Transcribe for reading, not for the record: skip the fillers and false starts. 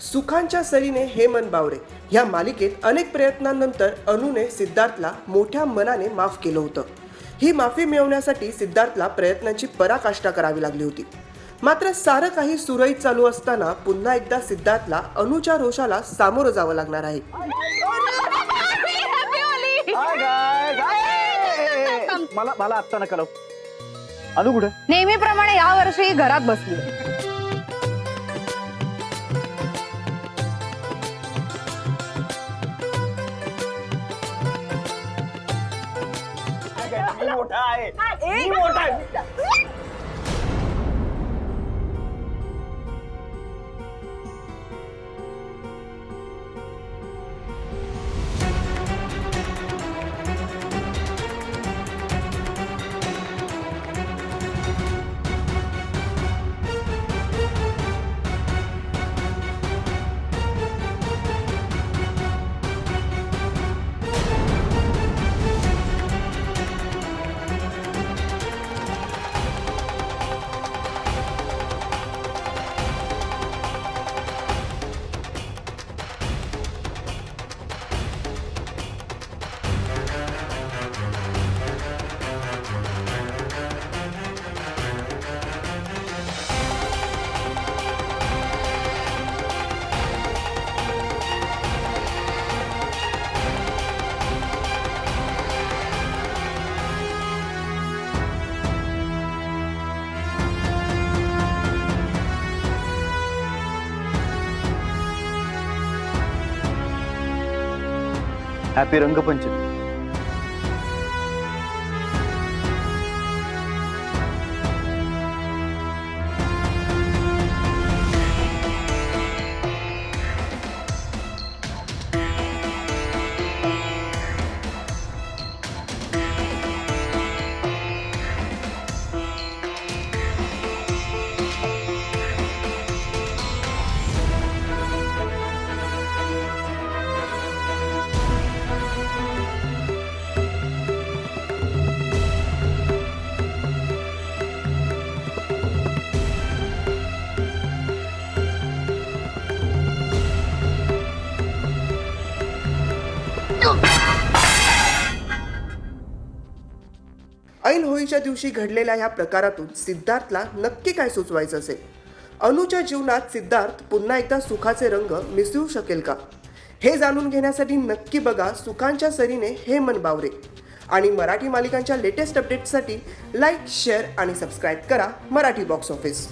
सुखांच्या सरीने हे मन बावरे ह्या मालिकेत अनेक प्रयत्नांनंतर अनुने सिद्धार्थला मोठ्या मनाने माफ केलं होतं. ही माफी मिळवण्यासाठी सिद्धार्थला प्रयत्नांची पराकाष्ठा करावी लागली होती. मात्र सारं काही सुरळीत चालू असताना पुन्हा एकदा सिद्धार्थला अनुच्या रोषाला सामोरं जावं लागणार आहे. मला आत्ता नका लावू. अनु कुठे? नेहमीप्रमाणे या वर्षी घरात बसली. मोठा आहे. हॅपी रंगपंचमी. ऐन होळीच्या दिवशी घडलेल्या ह्या प्रकारातून सिद्धार्थला नक्की काय सुचवायचं असेल? अनुच्या जीवनात सिद्धार्थ पुन्हा एकदा सुखाचे रंग मिसळू शकेल का? हे जाणून घेण्यासाठी नक्की बघा सुखांच्या सरीने हे मन बावरे. आणि मराठी मालिकांच्या लेटेस्ट अपडेट्ससाठी लाईक, शेअर आणि सबस्क्राईब करा मराठी बॉक्स ऑफिस.